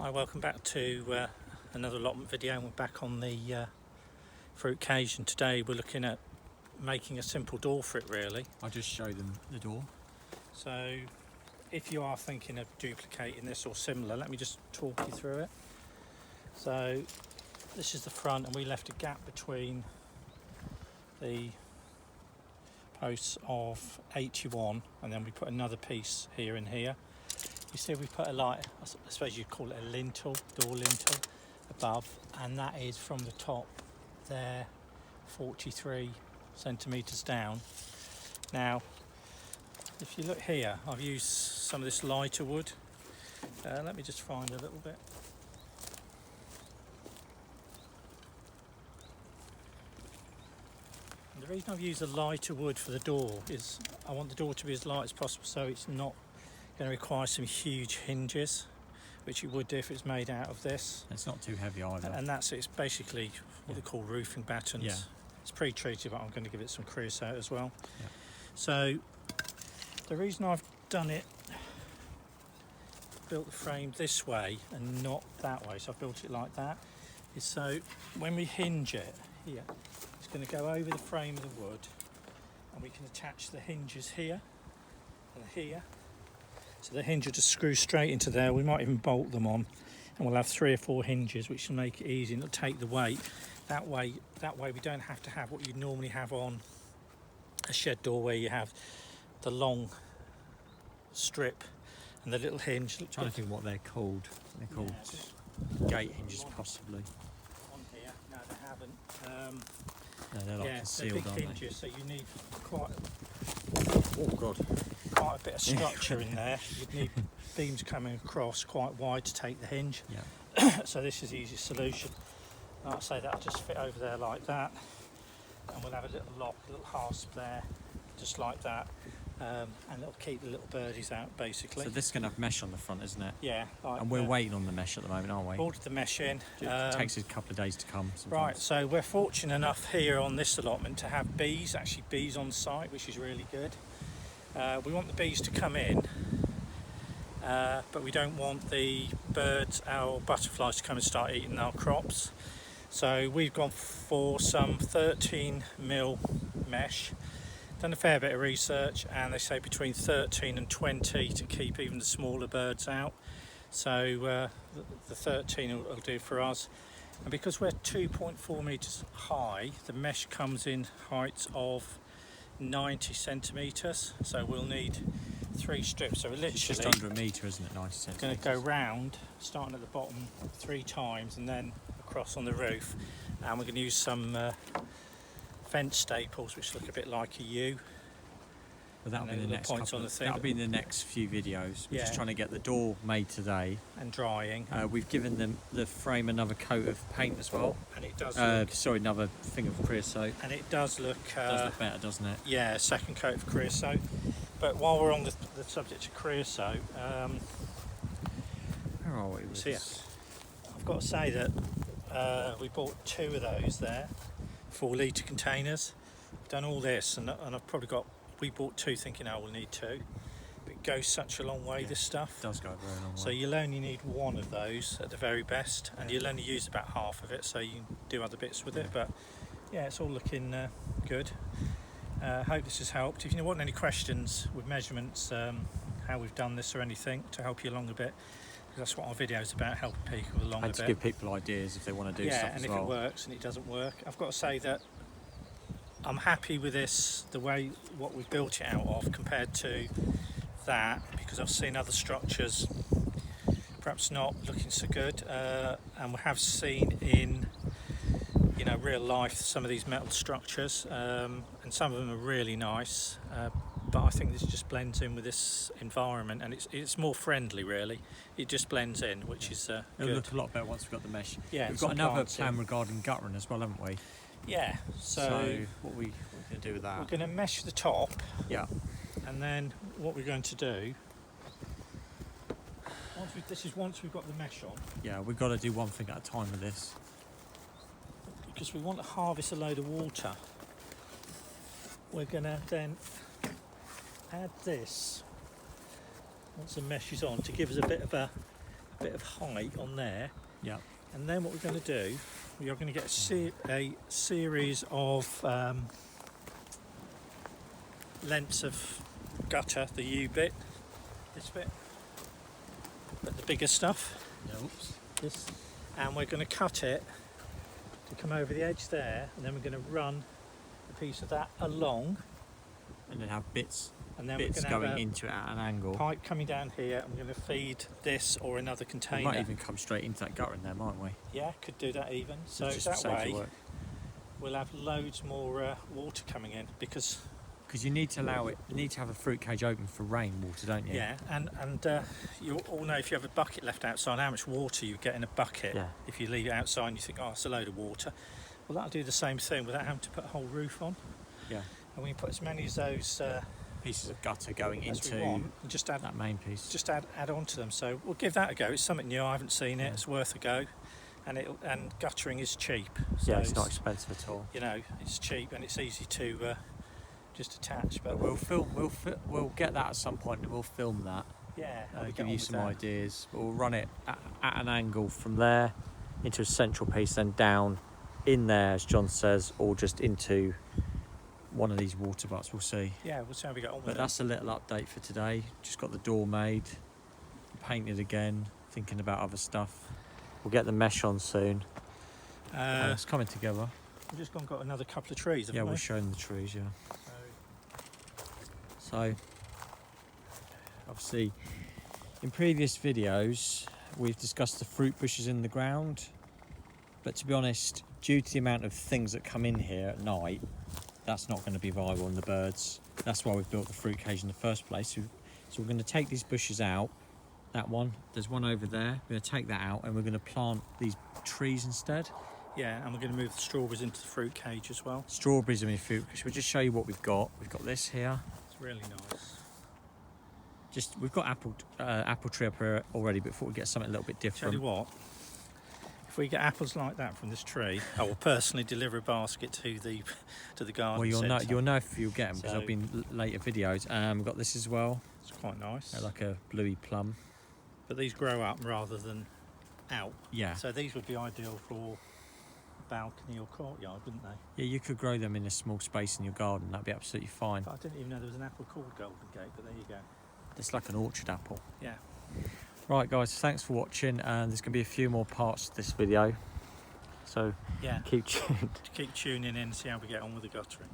Hi, welcome back to another allotment video, and we're back on the fruit cage, and today we're looking at making a simple door for it really. I'll just show them the door. So if you are thinking of duplicating this or similar, let me just talk you through it. So this is the front, and we left a gap between the posts of 81, and then we put another piece here and here. You see we put I suppose you'd call it a lintel, door lintel above, and that is from the top there 43 centimetres down. Now if you look here, I've used some of this lighter wood. Let me just find a little bit. And the reason I've used a lighter wood for the door is I want the door to be as light as possible, so it's not going to require some huge hinges, which it would do if it's made out of this. It's not too heavy either. And it's basically what they call roofing battens. Yeah. It's pre-treated, but I'm going to give it some creosote as well. Yeah. So the reason I've done it, built the frame this way and not that way, so I've built it like that, is so when we hinge it here, it's going to go over the frame of the wood, and we can attach the hinges here and here. So the hinge will just screw straight into there. We might even bolt them on, and we'll have 3 or 4 hinges, which will make it easy and it'll take the weight. That way we don't have to have what you normally have on a shed door, where you have the long strip and the little hinge. I'm trying to think what they're called. They're called gate hinges, possibly. On here, no, they haven't. No, they're like concealed, they're aren't big hinges, so you need quite a bit of structure in there. You'd need beams coming across quite wide to take the hinge. Yeah. So this is the easiest solution. Like I say, that'll just fit over there like that, and we'll have a little lock, a little hasp there, just like that, and it'll keep the little birdies out basically. So this is going to have mesh on the front, isn't it? Yeah. Like, and we're waiting on the mesh at the moment, aren't we? Ordered the mesh in. It takes us a couple of days to come sometimes. Right, so we're fortunate enough here on this allotment to have bees on site, which is really good. We want the bees to come in, but we don't want the birds, our butterflies, to come and start eating our crops. So we've gone for some 13mm mesh, done a fair bit of research, and they say between 13 and 20 to keep even the smaller birds out. So the 13 will do for us. And because we're 2.4 metres high, the mesh comes in heights of 90 centimetres, so we'll need 3 strips. So we're literally just under a metre, isn't it? 90 centimetres. Going to go round, starting at the bottom 3 times, and then across on the roof. And we're going to use some fence staples, which look a bit like a U. Well, that'll be the next couple. That'll be in the next few videos. We're just trying to get the door made today and drying. We've given them the frame another coat of paint as well, and it does. Another thing of creosote. And it does look. Does look better, doesn't it? Yeah, second coat of creosote. But while we're on the subject of creosote, where are we? So yeah, I've got to say that we bought 2 of those there, 4-litre containers. We've done all this, and I've probably got. We bought 2 thinking, we'll need 2. But it goes such a long way, this stuff. It does go a very long way. So you'll only need 1 of those at the very best, and you'll only use about half of it, so you can do other bits with it. But yeah, it's all looking good. Hope this has helped. If you want any questions with measurements, how we've done this or anything, to help you along a bit, because that's what our video is about, helping people along a bit. To give people ideas if they want to do stuff as well. Yeah, and if it works and it doesn't work. I've got to say that I'm happy with this, what we've built it out of, compared to that, because I've seen other structures perhaps not looking so good, and we have seen in real life some of these metal structures, and some of them are really nice, but I think this just blends in with this environment, and it's more friendly really. It just blends in, which is good. It'll look a lot better once we've got the mesh. Yeah, we've got another plan regarding guttering as well, haven't we? Yeah, so what we're going to do with that? We're going to mesh the top. Yeah. And then what we're going to do, once we've got the mesh on. Yeah, we've got to do one thing at a time with this. Because we want to harvest a load of water. We're going to then add this once the mesh is on, to give us a bit of a a bit of height on there. Yeah. And then what we're going to do, we are going to get a series of lengths of gutter, the U bit, this bit, but the bigger stuff. Oops. This, and we're going to cut it to come over the edge there, and then we're going to run a piece of that along, and then have bits. And then bits we're going to going into it at an angle. Pipe coming down here. I'm going to feed this or another container. We might even come straight into that gutter in there, mightn't we? Yeah, could do that even. So just that way we'll have loads more water coming in because you need to allow it. You need to have a fruit cage open for rainwater, don't you? Yeah, and you all know if you have a bucket left outside, how much water you get in a bucket. Yeah. If you leave it outside and you think, oh, it's a load of water. Well, that'll do the same thing without having to put a whole roof on. Yeah. And we put as many of those pieces of gutter going into and just add that main piece. Just add on to them. So we'll give that a go. It's something new. I haven't seen it. It's worth a go. And guttering is cheap. So yeah, it's not expensive at all. You know, it's cheap and it's easy to just attach. But we'll get that at some point and we'll film that. Yeah. Give you some ideas. We'll run it at an angle from there into a central piece, then down in there, as John says, or just into one of these water butts. We'll see. Yeah, we'll see how we get on with it. But that's a little update for today. Just got the door made, painted again, thinking about other stuff. We'll get the mesh on soon. It's coming together. We've just got another couple of trees, haven't we? Yeah, we're showing the trees, yeah. So, obviously, in previous videos, we've discussed the fruit bushes in the ground. But to be honest, due to the amount of things that come in here at night, that's not going to be viable in the birds. That's why we've built the fruit cage in the first place. So we're going to take these bushes out. That one, there's one over there. We're going to take that out and we're going to plant these trees instead. Yeah, and we're going to move the strawberries into the fruit cage as well. Strawberries in the fruit cage. We'll just show you what we've got. We've got this here. It's really nice. We've got apple tree up here already, but thought we'd get something a little bit different. Tell you what, if we get apples like that from this tree, I will personally deliver a basket to the garden. Well, you'll know if you'll get them because So- there'll be later videos. We've got this as well. It's quite nice. They're like a bluey plum. But these grow up rather than out. Yeah. So these would be ideal for balcony or courtyard, wouldn't they? Yeah, you could grow them in a small space in your garden. That'd be absolutely fine. But I didn't even know there was an apple called Golden Gate, but there you go. It's like an orchard apple. Yeah. Right, guys, thanks for watching, and there's going to be a few more parts to this video. So Yeah. keep tuned. Keep tuning in and see how we get on with the guttering.